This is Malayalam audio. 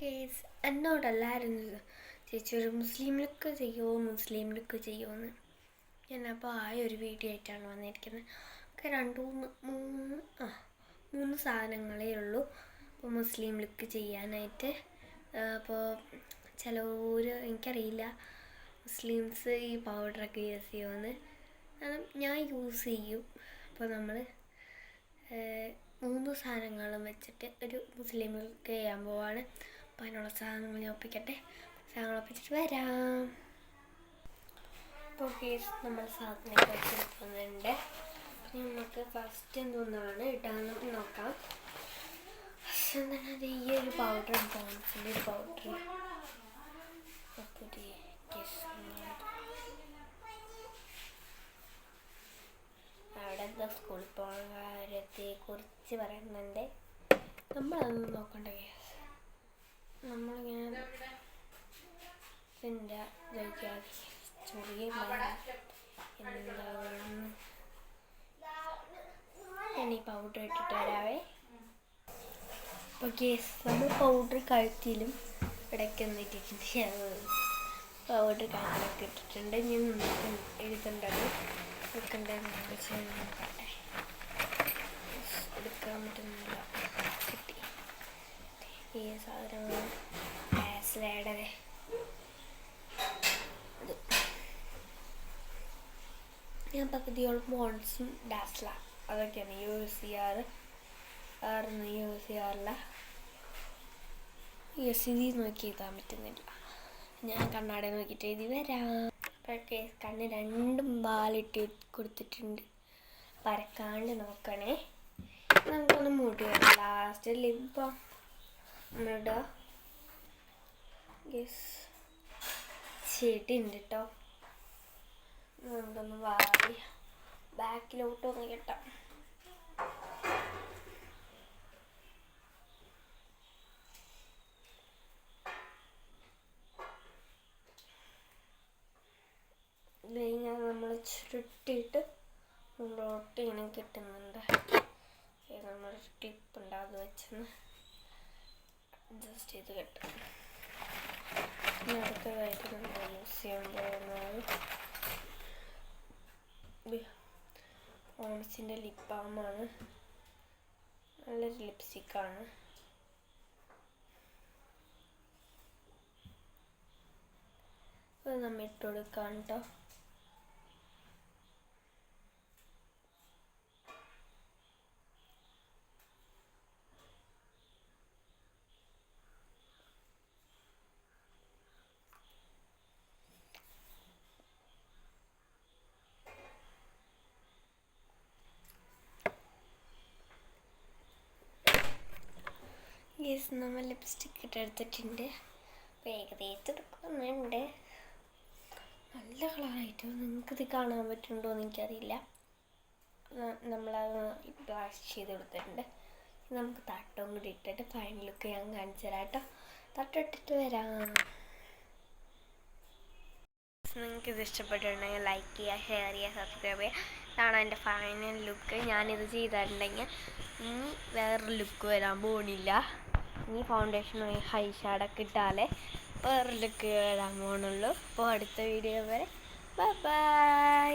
കേസ് എന്നോടല്ലായിരുന്നു ചേച്ചി ഒരു മുസ്ലിം ലുക്ക് ചെയ്യുമോ എന്ന്. ഞാനപ്പോൾ ഒരു വീഡിയോ ആയിട്ടാണ് വന്നിരിക്കുന്നത്. ഒക്കെ മൂന്ന് സാധനങ്ങളേ ഉള്ളൂ അപ്പോൾ മുസ്ലിം ലുക്ക് ചെയ്യാനായിട്ട്. അപ്പോൾ ചിലവർ എനിക്കറിയില്ല മുസ്ലിംസ് ഈ പൗഡറൊക്കെ യൂസ് ചെയ്യുമെന്ന്. ഞാൻ യൂസ് ചെയ്യും. അപ്പോൾ നമ്മൾ 3 സാധനങ്ങളും വെച്ചിട്ട് ഒരു മുസ്ലിം ലുക്ക് ചെയ്യാൻ പോവാണ്. അപ്പോൾ അതിനുള്ള സാധനങ്ങൾ ഞാൻ ഒപ്പിക്കട്ടെ. സാധനങ്ങൾ ഒപ്പിച്ചിട്ട് വരാം. അപ്പോൾ നമ്മൾ സാധനങ്ങൾ വെച്ചെടുക്കുന്നുണ്ട്. നമുക്ക് ഫസ്റ്റ് എന്തോന്നാണ് ഇടാന്ന് നോക്കാം. ഫസ്റ്റ് എന്താണ് ഈ ഒരു പൗഡർ, പോൺസിൻ്റെ ഒരു പൗഡർ. അവിടെ എന്താ സ്കൂളിൽ പോകുന്ന കാര്യത്തെക്കുറിച്ച് പറയുന്നുണ്ട്. നമ്മളതൊന്നും നോക്കണ്ട കേസ്. നമ്മളിങ്ങനെ ഇതിൻ്റെ ചെറിയ എന്താണെന്ന് ഞാൻ ഈ പൗഡർ ഇട്ടിട്ട് വരാവേ. അപ്പോൾ കേസ് നമ്മൾ പൗഡർ കഴുത്തിലും ഇടയ്ക്കൊന്നും ഇട്ടിട്ടുണ്ട്. പൗഡർ കഴുത്തിലൊക്കെ ഇട്ടിട്ടുണ്ട്. ഞാൻ എഴുതേണ്ടത് എടുക്കണ്ടെന്ന് വെച്ചാൽ നോക്കട്ടെ. എടുക്കാൻ പറ്റുന്നില്ല. കിട്ടി ഈ സാധനങ്ങൾ ഗ്യാസിലേടവേ. ഞാൻ പകുതിയോളം പോൺസും ഡാസ്ല അതൊക്കെയാണ് യൂസ് ചെയ്യാറ്. വേറൊന്നും യൂസ് ചെയ്യാറില്ല. എഴുതി നോക്കി എഴുതാൻ പറ്റുന്നില്ല. ഞാൻ കണ്ണാടി നോക്കിയിട്ട് എഴുതി വരാം. അപ്പോഴൊക്കെ കണ്ണ് 2 ബാലിട്ട് കൊടുത്തിട്ടുണ്ട്. പരക്കാണ്ട് നോക്കണേ. നമുക്കൊന്ന് മൂടി വരാം. Last lip നമ്മളിടുക. ചെടിയുണ്ട് കേട്ടോ. നമുക്കൊന്ന് വാരി ബാക്കിലോട്ടൊന്ന് കിട്ടാം. നമ്മൾ ചുരുട്ടിയിട്ട് മുന്നോട്ട് ഇങ്ങനെ കിട്ടുന്നുണ്ട്. നമ്മൾ ക്ലിപ്പ് ഉണ്ട്, അത് വെച്ചൊന്ന് അഡ്ജസ്റ്റ് ചെയ്ത് കിട്ടും. അടുത്തതായിട്ട് നമ്മൾ യൂസ് ചെയ്യാൻ പോകുന്നത് പോൺസിൻ്റെ ലിപ് ബാമാണ്. നല്ലൊരു ലിപ്സ്റ്റിക്കാണ്. അത് നമ്മൾ ഇട്ട് കൊടുക്കാം കേട്ടോ. നമ്മൾ ലിപ്സ്റ്റിക്ക് ഇട്ടെടുത്തിട്ടുണ്ട്. അപ്പോൾ ഏകദേശം എടുക്കുന്നുണ്ട്. നല്ല കളറായിട്ട് നിങ്ങൾക്കിത് കാണാൻ പറ്റുന്നുണ്ടോ എന്ന് എനിക്കറിയില്ല. നമ്മളത് ബ്ലാഷ് ചെയ്ത് കൊടുത്തിട്ടുണ്ട്. നമുക്ക് തട്ടവും കൂടി ഇട്ടിട്ട് ഫൈനൽ ലുക്ക് ഞാൻ കാണിച്ചു തരാം കേട്ടോ. തട്ടിട്ടിട്ട് വരാം. നിങ്ങൾക്കിത് ഇഷ്ടപ്പെട്ടിട്ടുണ്ടെങ്കിൽ ലൈക്ക് ചെയ്യുക, ഷെയർ ചെയ്യുക, സബ്സ്ക്രൈബ് ചെയ്യുക. ഇതാണ് എൻ്റെ ഫൈനൽ ലുക്ക്. ഞാനിത് ചെയ്തിട്ടുണ്ടെങ്കിൽ വേറൊരു ലുക്ക് വരാൻ പോകുന്നില്ല. ഈ ഫൗണ്ടേഷൻ ഹൈ ഷാഡൊക്കെ ഇട്ടാലേ വേറെ ലുക്ക് വരാൻ പോകുന്നുള്ളൂ. അപ്പോൾ അടുത്ത വീഡിയോ വരെ ബൈ ബൈ.